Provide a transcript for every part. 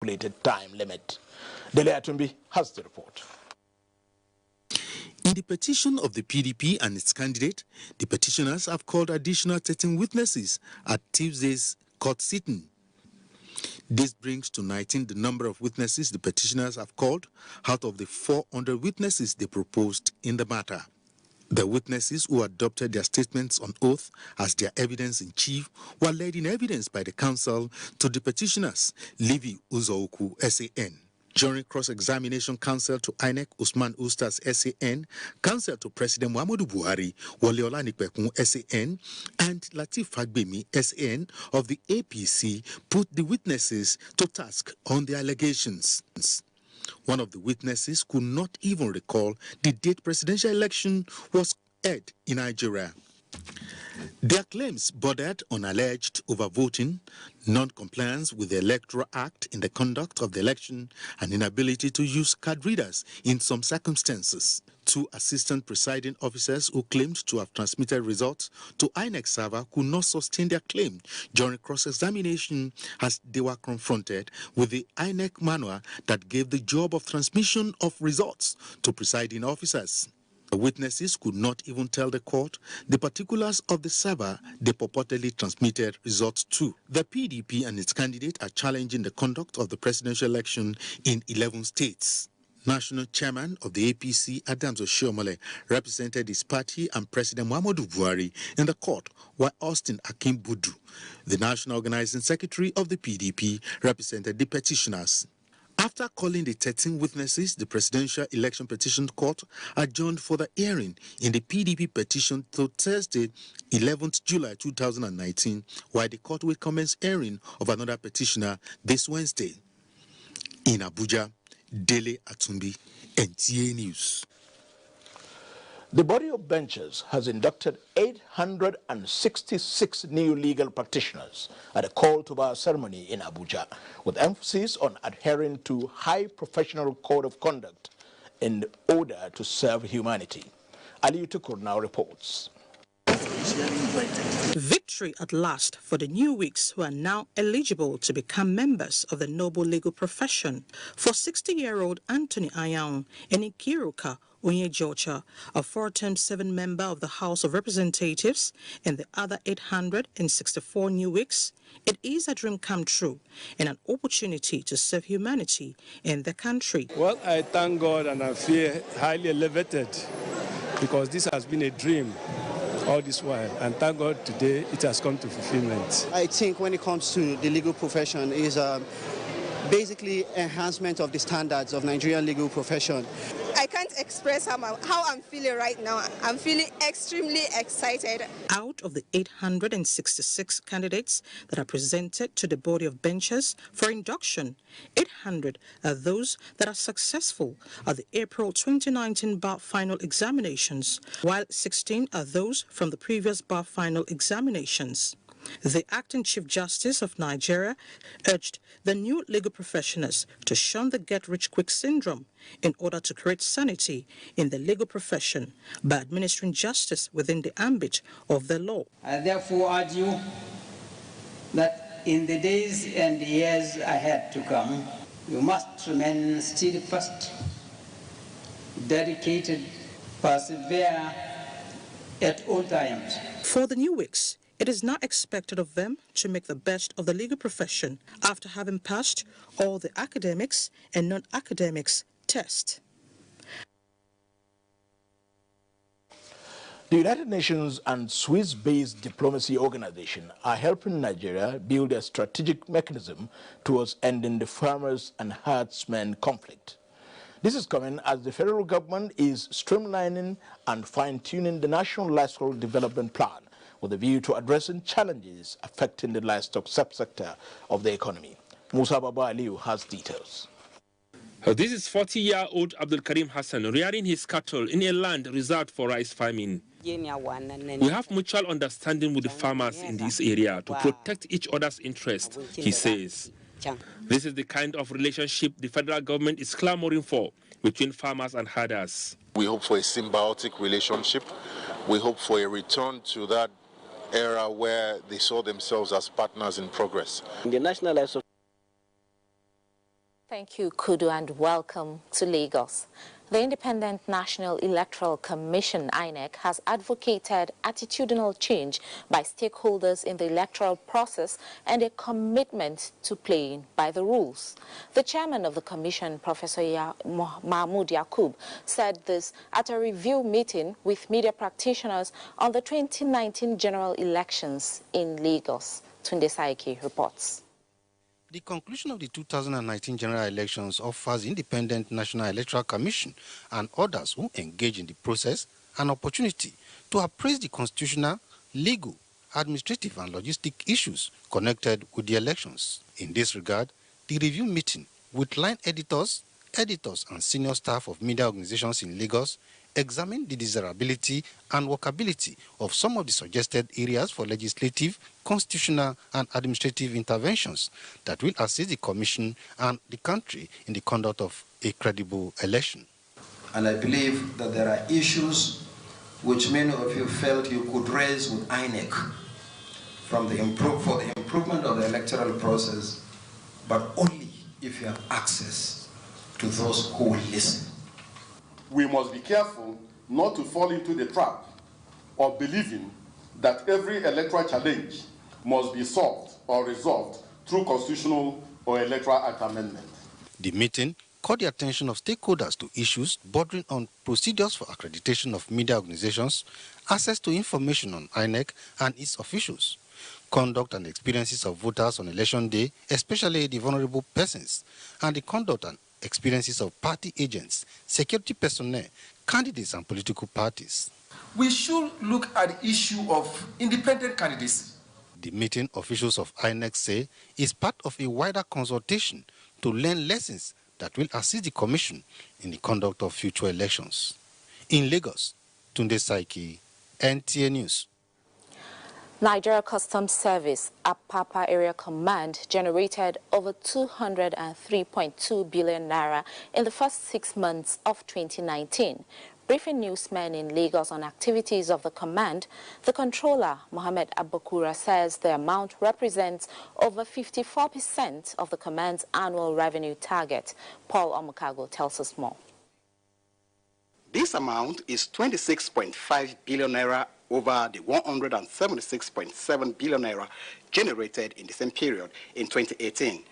stipulated time limit. Dele Atumbi has the report. In the petition of the PDP and its candidate, the petitioners have called additional 13 witnesses at Tuesday's court sitting. This brings to 19 the number of witnesses the petitioners have called out of the 400 witnesses they proposed in the matter. The witnesses who adopted their statements on oath as their evidence in chief were led in evidence by the counsel to the petitioners, Levi Uzouku, SAN. During cross-examination, counsel to INEC Usman Ustaz, SAN, counsel to President Muhammadu Buhari, Wole Olanipekun, SAN, and Lateef Fagbemi, SAN, of the APC, put the witnesses to task on the allegations. One of the witnesses could not even recall the date presidential election was held in Nigeria. Their claims bordered on alleged overvoting, non-compliance with the Electoral Act in the conduct of the election, and inability to use card readers in some circumstances. Two assistant presiding officers who claimed to have transmitted results to INEC server could not sustain their claim during cross-examination as they were confronted with the INEC manual that gave the job of transmission of results to presiding officers. The witnesses could not even tell the court the particulars of the server they purportedly transmitted results to. The PDP and its candidate are challenging the conduct of the presidential election in 11 states. National chairman of the APC, Adams Oshiomhole, represented his party and President Muhammadu Buhari in the court, while Austin Akin Budu, the national organizing secretary of the PDP, represented the petitioners. After calling the 13 witnesses, the Presidential Election Petition Court adjourned for the hearing in the PDP petition to Thursday, 11th July 2019, while the court will commence hearing of another petitioner this Wednesday. In Abuja, Dele Atumbi, NTA News. The body of benchers has inducted 866 new legal practitioners at a call to bar ceremony in Abuja, with emphasis on adhering to high professional code of conduct in order to serve humanity. Ali Tukur now reports. Victory at last for the new wigs who are now eligible to become members of the noble legal profession. For 60-year-old Anthony Ayang and Ikiruka Onyejocha, a four-term 7-member of the House of Representatives, and the other 864 new wigs, it is a dream come true and an opportunity to serve humanity and the country. Well, I thank God and I feel highly elevated because this has been a dream all this while, and thank God today it has come to fulfillment. I think when it comes to the legal profession is basically enhancement of the standards of Nigerian legal profession. I can't express how I'm feeling right now. I'm feeling extremely excited. Out of the 866 candidates that are presented to the body of benchers for induction, 800 are those that are successful at the April 2019 bar final examinations, while 16 are those from the previous bar final examinations. The acting Chief Justice of Nigeria urged the new legal professionals to shun the get-rich-quick syndrome in order to create sanity in the legal profession by administering justice within the ambit of the law. I therefore urge you that in the days and years ahead to come, you must remain steadfast, dedicated, persevere at all times. For the new wigs, it is now expected of them to make the best of the legal profession after having passed all the academics and non-academics tests. The United Nations and Swiss-based diplomacy organization are helping Nigeria build a strategic mechanism towards ending the farmers and herdsmen conflict. This is coming as the federal government is streamlining and fine-tuning the National Livestock Development Plan with a view to addressing challenges affecting the livestock subsector of the economy. Musa Baba Aliu has details. This is 40-year-old Abdul Karim Hassan rearing his cattle in a land reserved for rice farming. We have mutual understanding with the farmers in this area to protect each other's interests, he says. This is the kind of relationship the federal government is clamoring for between farmers and herders. We hope for a symbiotic relationship. We hope for a return to that era where they saw themselves as partners in progress. The National Livestock Thank you, Kudu, and welcome to Lagos. The Independent National Electoral Commission, INEC, has advocated attitudinal change by stakeholders in the electoral process and a commitment to playing by the rules. The chairman of the commission, Professor Mahmoud Yakub, said this at a review meeting with media practitioners on the 2019 general elections in Lagos. Tunde Saiki reports. The conclusion of the 2019 general elections offers the Independent National Electoral Commission and others who engage in the process an opportunity to appraise the constitutional, legal, administrative and logistic issues connected with the elections. In this regard, the review meeting with line editors and senior staff of media organizations in Lagos examined the desirability and workability of some of the suggested areas for legislative, constitutional and administrative interventions that will assist the Commission and the country in the conduct of a credible election. And I believe that there are issues which many of you felt you could raise with INEC for the improvement of the electoral process, but only if you have access to those who will listen. We must be careful not to fall into the trap of believing that every electoral challenge must be solved or resolved through constitutional or electoral act amendment. The meeting called the attention of stakeholders to issues bordering on procedures for accreditation of media organizations, access to information on INEC and its officials, conduct and experiences of voters on election day, especially the vulnerable persons, and the conduct and experiences of party agents, security personnel, candidates and political parties. We should look at the issue of independent candidacy. The meeting, officials of INEC say, is part of a wider consultation to learn lessons that will assist the Commission in the conduct of future elections. In Lagos, Tunde Saiki, NTA News. Nigeria Customs Service, Apapa Area Command, generated over 203.2 billion naira in the first 6 months of 2019. Briefing newsmen in Lagos on activities of the command, the controller, Mohammed Abakura, says the amount represents over 54% of the command's annual revenue target. Paul Omukago tells us more. This amount is 26.5 billion naira over the 176.7 billion naira generated in the same period in 2018,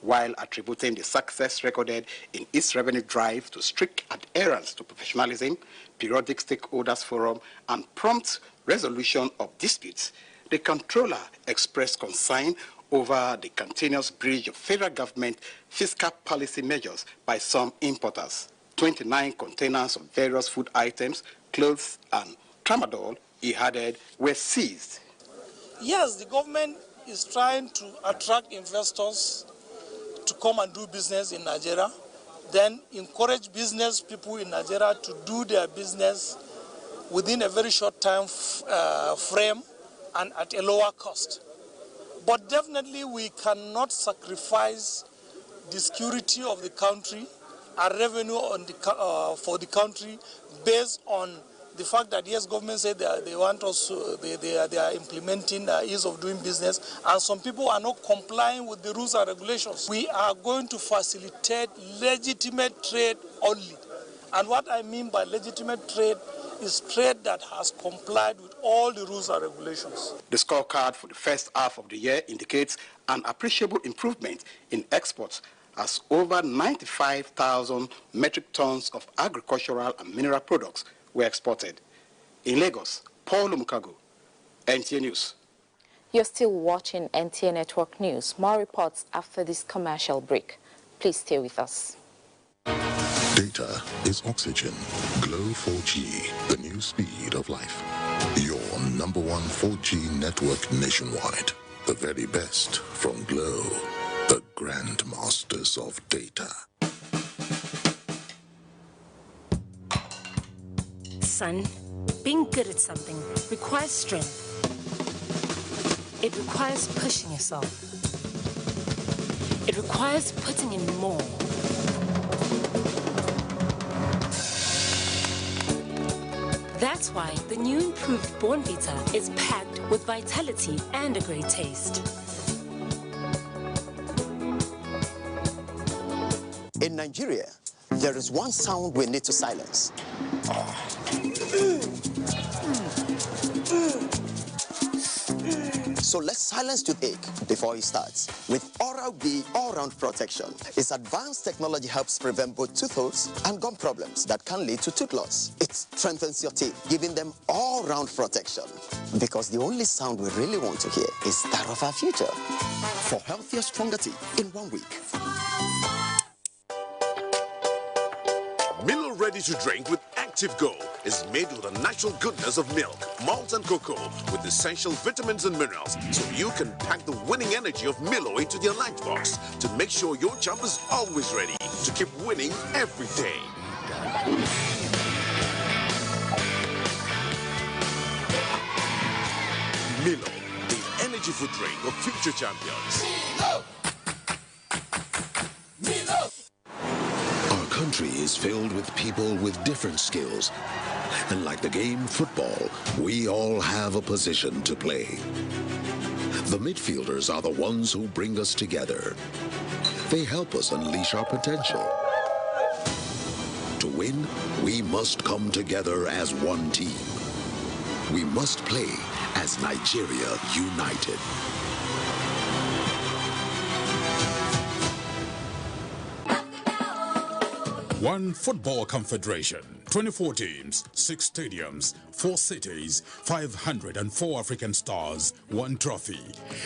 while attributing the success recorded in its revenue drive to strict adherence to professionalism, periodic stakeholders forum, and prompt resolution of disputes. The controller expressed concern over the continuous breach of federal government fiscal policy measures by some importers. 29 containers of various food items, clothes, and tramadol, he added, were seized. Yes, the government is trying to attract investors to come and do business in Nigeria, then encourage business people in Nigeria to do their business within a very short time frame and at a lower cost. But definitely we cannot sacrifice the security of the country, our revenue on for the country based on the fact that, yes, government said they want us to, they are implementing ease of doing business, and some people are not complying with the rules and regulations. We are going to facilitate legitimate trade only. And what I mean by legitimate trade is trade that has complied with all the rules and regulations. The scorecard for the first half of the year indicates an appreciable improvement in exports as over 95,000 metric tons of agricultural and mineral products were exported. In Lagos, Paul Omukago, NTA News. You're still watching NTA Network News. More reports after this commercial break. Please stay with us. Data is oxygen. Glow 4G, the new speed of life. Your #1 4G network nationwide. The very best from Glow, the grandmasters of data. Son, being good at something requires strength. It requires pushing yourself. It requires putting in more. That's why the new improved Bornvita is packed with vitality and a great taste. In Nigeria, there is one sound we need to silence. So let's silence toothache before it starts with Oral-B All-Round Protection. Its advanced technology helps prevent both tooth holes and gum problems that can lead to tooth loss. It strengthens your teeth, giving them all-round protection. Because the only sound we really want to hear is that of our future. For healthier, stronger teeth in 1 week. Milo Ready to Drink with Active Go is made with the natural goodness of milk, malt and cocoa with essential vitamins and minerals, so you can pack the winning energy of Milo into your lunchbox to make sure your champ is always ready to keep winning every day. Milo, the energy food drink of future champions. Milo! Our country is filled with people with different skills. And like the game football, we all have a position to play. The midfielders are the ones who bring us together. They help us unleash our potential. To win, we must come together as one team. We must play as Nigeria United. One football confederation, 24 teams, 6 stadiums, 4 cities, 504 African stars, 1 trophy.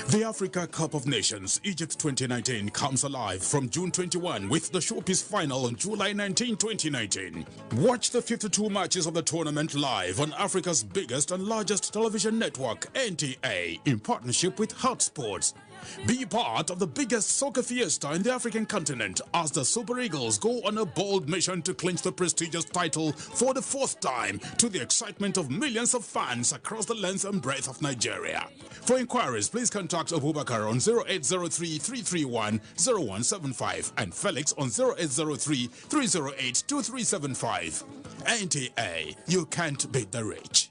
The Africa Cup of Nations Egypt 2019 comes alive from June 21 with the showpiece final on July 19, 2019. Watch the 52 matches of the tournament live on Africa's biggest and largest television network, NTA, in partnership with Hot Sports. Be part of the biggest soccer fiesta in the African continent as the Super Eagles go on a bold mission to clinch the prestigious title for the 4th time, to the excitement of millions of fans across the length and breadth of Nigeria. For inquiries, please contact Abubakar on 0803-331-0175 and Felix on 0803-308-2375. NTA, you can't beat the rich.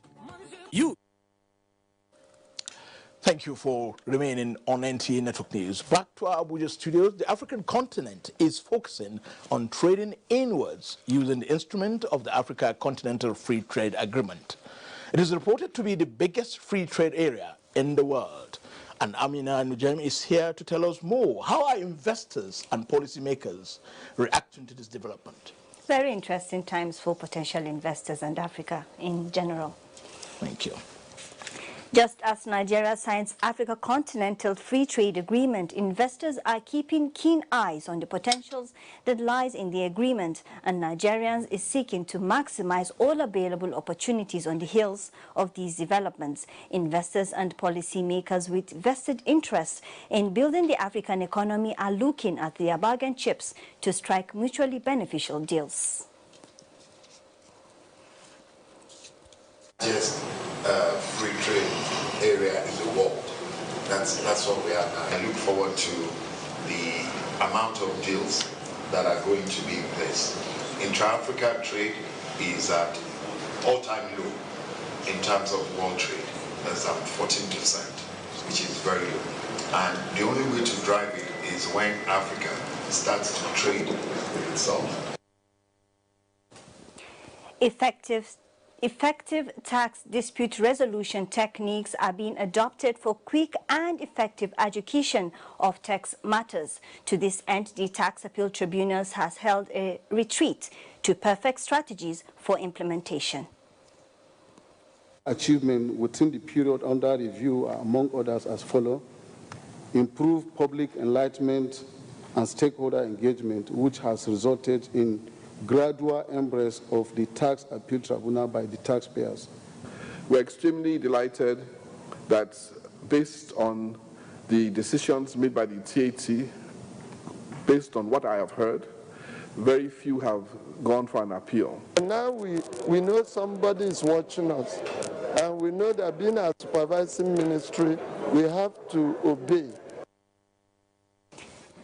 Thank you for remaining on NTA Network News. Back to our Abuja studios, the African continent is focusing on trading inwards using the instrument of the Africa Continental Free Trade Agreement. It is reported to be the biggest free trade area in the world. And Amina Nujem is here to tell us more. How are investors and policymakers reacting to this development? Very interesting times for potential investors and Africa in general. Thank you. Just as Nigeria signs Africa Continental Free Trade Agreement, investors are keeping keen eyes on the potentials that lies in the agreement, and Nigerians is seeking to maximize all available opportunities on the heels of these developments. Investors and policymakers with vested interests in building the African economy are looking at their bargain chips to strike mutually beneficial deals. Free trade area in the world. That's what we are now. I look forward to the amount of deals that are going to be in place. Intra-Africa trade is at all-time low in terms of world trade. That's at 14%, which is very low. And the only way to drive it is when Africa starts to trade with itself. Effective tax dispute resolution techniques are being adopted for quick and effective adjudication of tax matters. To this end, the Tax Appeal Tribunals has held a retreat to perfect strategies for implementation. Achievement within the period under review are among others as follows: improve public enlightenment and stakeholder engagement, which has resulted in gradual embrace of the tax appeal tribunal by the taxpayers. We're extremely delighted that based on the decisions made by the TAT, based on what I have heard, very few have gone for an appeal. And now we know somebody is watching us, and we know that being a supervising ministry, we have to obey.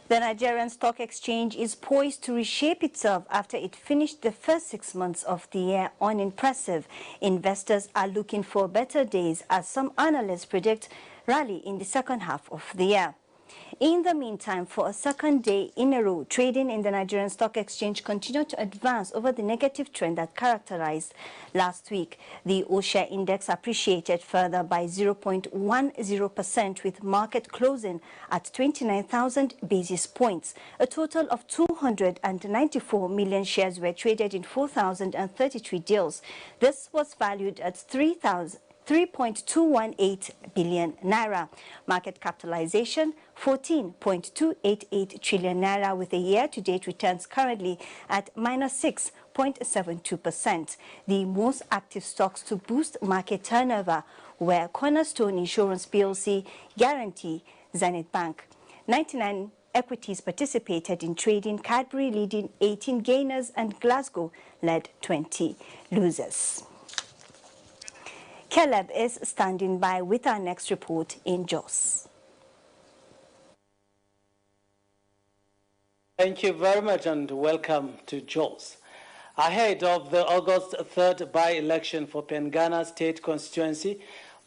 The Nigerian Stock Exchange is poised to reshape itself after it finished the first 6 months of the year unimpressive. Investors are looking for better days as some analysts predict rally in the second half of the year. In the meantime, for a second day in a row, trading in the Nigerian Stock Exchange continued to advance over the negative trend that characterized last week. The O-share index appreciated further by 0.10%, with market closing at 29,000 basis points. A total of 294 million shares were traded in 4,033 deals. This was valued at 3.218 billion naira. Market capitalization 14.288 trillion naira, with the year-to-date returns currently at -6.72%. The most active stocks to boost market turnover were Cornerstone Insurance PLC, Guarantee, Zenith Bank. 99 equities participated in trading, Cadbury leading 18 gainers and Glasgow led 20 losers. Caleb is standing by with our next report in Jos. Thank you very much and welcome to Jos. Ahead of the August 3rd by-election for Pengana State Constituency,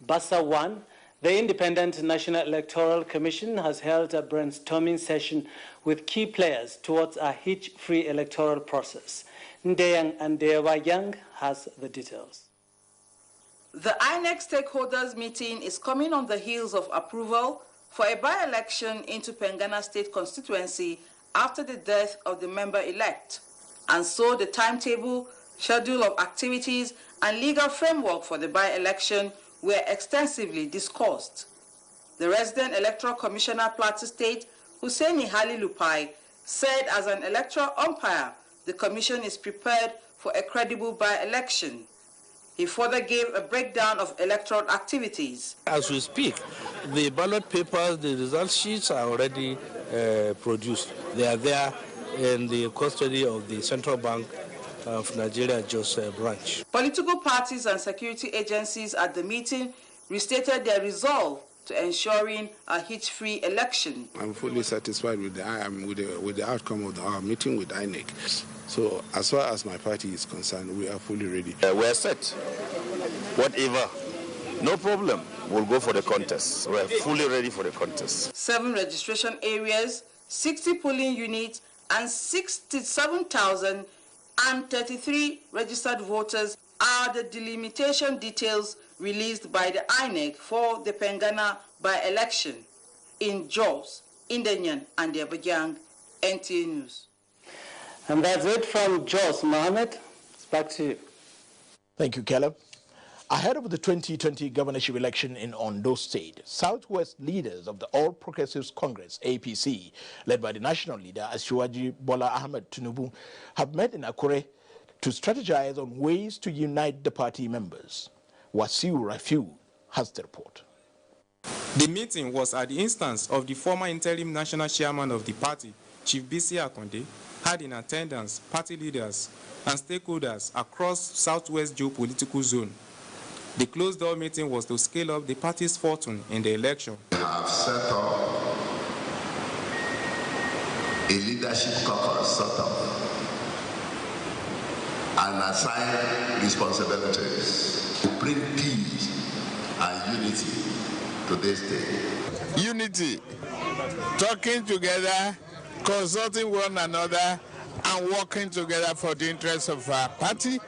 Bassa 1, the Independent National Electoral Commission has held a brainstorming session with key players towards a hitch-free electoral process. Ndeyang Andewa Yang has the details. The INEC stakeholders meeting is coming on the heels of approval for a by-election into Pengana State Constituency after the death of the member-elect. And so the timetable, schedule of activities, and legal framework for the by-election were extensively discussed. The resident electoral commissioner, Plateau State, Hussaini Hali Lupai, said as an electoral umpire, the commission is prepared for a credible by-election. He further gave a breakdown of electoral activities. As we speak, the ballot papers, the result sheets are already produced. They are there in the custody of the Central Bank of Nigeria Jos branch. Political parties and security agencies at the meeting restated their resolve to ensuring a hitch-free election. I'm fully satisfied with the outcome of our meeting with INEC. So as far as my party is concerned, we are fully ready. We are set. Whatever, no problem. We'll go for the contest. We are fully ready for the contest. 7 registration areas, 60 polling units, and 67,033 registered voters are the delimitation details released by the INEC for the Pengana by-election. In Jos, Indenyan and Abajang, NTA News. And that's it from Jos. Mohammed, it's back to you. Thank you, Caleb. Ahead of the 2020 governorship election in Ondo State, Southwest leaders of the All Progressives Congress, APC, led by the national leader Asiwaju Bola Ahmed Tinubu, have met in Akure to strategize on ways to unite the party members. Wasiu Rafiu has the report. The meeting was at the instance of the former interim national chairman of the party, Chief Bisi Akonde, had in attendance party leaders and stakeholders across Southwest geopolitical zone. The closed-door meeting was to scale up the party's fortune in the election. We have set up a leadership caucus, and assign responsibilities to bring peace and unity to this day. Unity, talking together, consulting one another, and working together for the interests of our party,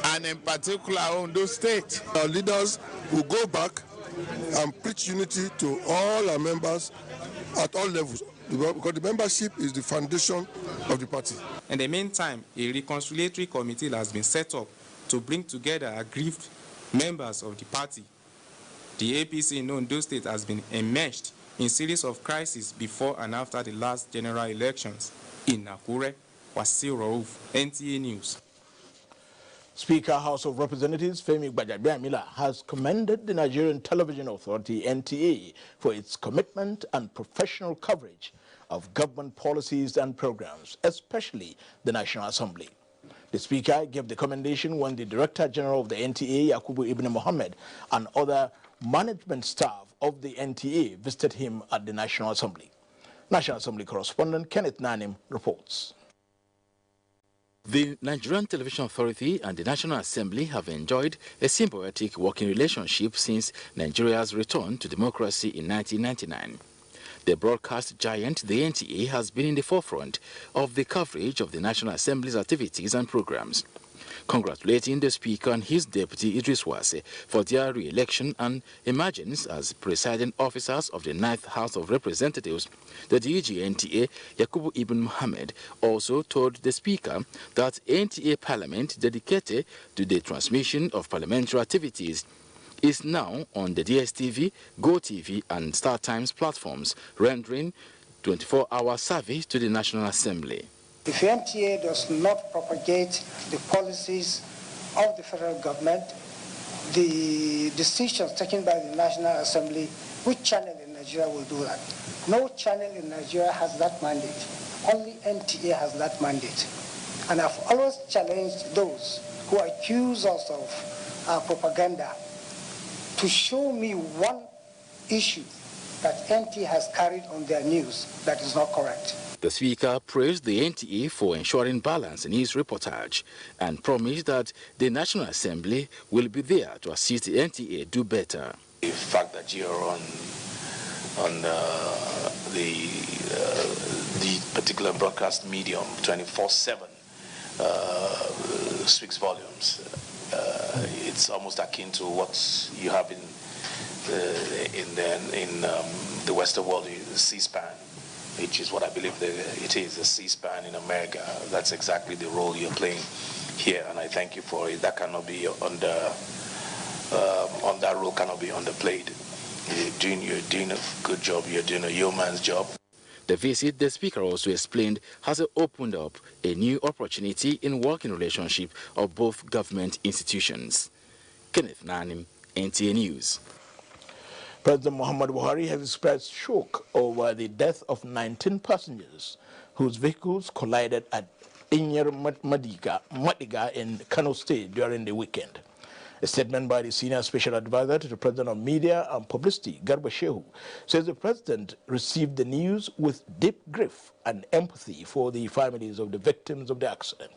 and in particular Ondo State. Our leaders will go back and preach unity to all our members at all levels, because the membership is the foundation of the party. In the meantime, a reconciliatory committee has been set up to bring together aggrieved members of the party. The APC in Ondo State has been enmeshed in a series of crises before and after the last general elections. In Akure, Wasiu Rauf, NTA News. Speaker, House of Representatives Femi Gbajabiamila has commended the Nigerian Television Authority, NTA, for its commitment and professional coverage of government policies and programs, especially the National Assembly. The Speaker gave the commendation when the Director General of the NTA, Yakubu Ibn Mohammed, and other management staff of the NTA visited him at the National Assembly. National Assembly correspondent Kenneth Nanim reports. The Nigerian Television Authority and the National Assembly have enjoyed a symbiotic working relationship since Nigeria's return to democracy in 1999. The broadcast giant, the NTA, has been in the forefront of the coverage of the National Assembly's activities and programs. Congratulating the Speaker and his Deputy Idris Wase for their re-election and emergence as presiding officers of the 9th House of Representatives, the DG NTA, Yakubu Ibn Mohammed, also told the Speaker that NTA Parliament, dedicated to the transmission of parliamentary activities, is now on the DSTV, GoTV and StarTimes platforms, rendering 24-hour service to the National Assembly. If MTA does not propagate the policies of the federal government, the decisions taken by the National Assembly, which channel in Nigeria will do that? No channel in Nigeria has that mandate. Only NTA has that mandate. And I've always challenged those who accuse us of propaganda to show me one issue that NTA has carried on their news that is not correct. The Speaker praised the NTA for ensuring balance in his reportage and promised that the National Assembly will be there to assist the NTA do better. The fact that you're on the particular broadcast medium 24/7 speaks volumes. It's almost akin to what you have in the Western world, the C-SPAN, which is what I believe it is, the C-SPAN in America. That's exactly the role you're playing here, and I thank you for it. That cannot be that role cannot be underplayed. You're doing a good job. You're doing a yeoman's job. The visit, the Speaker also explained, has opened up a new opportunity in working relationship of both government institutions. Kenneth Nanim, NTA News. President Muhammad Buhari has expressed shock over the death of 19 passengers whose vehicles collided at Inyar Madiga in Kano State during the weekend. A statement by the Senior Special Advisor to the President of Media and Publicity, Garba Shehu, says the President received the news with deep grief and empathy for the families of the victims of the accident.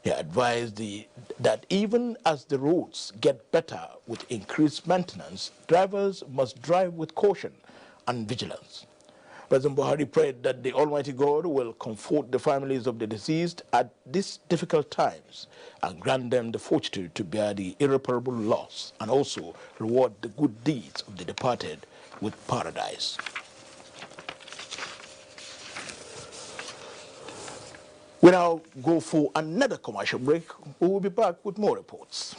He advised that even as the roads get better with increased maintenance, drivers must drive with caution and vigilance. President Buhari prayed that the Almighty God will comfort the families of the deceased at these difficult times and grant them the fortitude to bear the irreparable loss and also reward the good deeds of the departed with paradise. We now go for another commercial break. We will be back with more reports.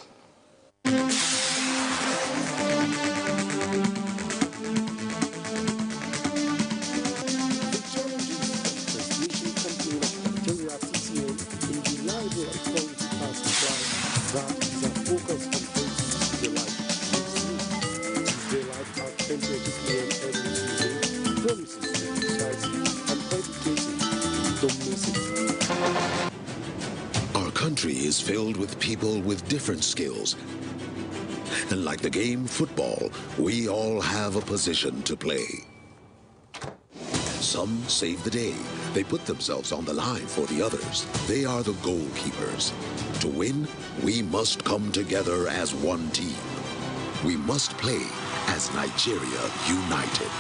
Our country is filled with people with different skills. And like the game football, we all have a position to play. Some save the day. They put themselves on the line for the others. They are the goalkeepers. To win, we must come together as one team. We must play as Nigeria united.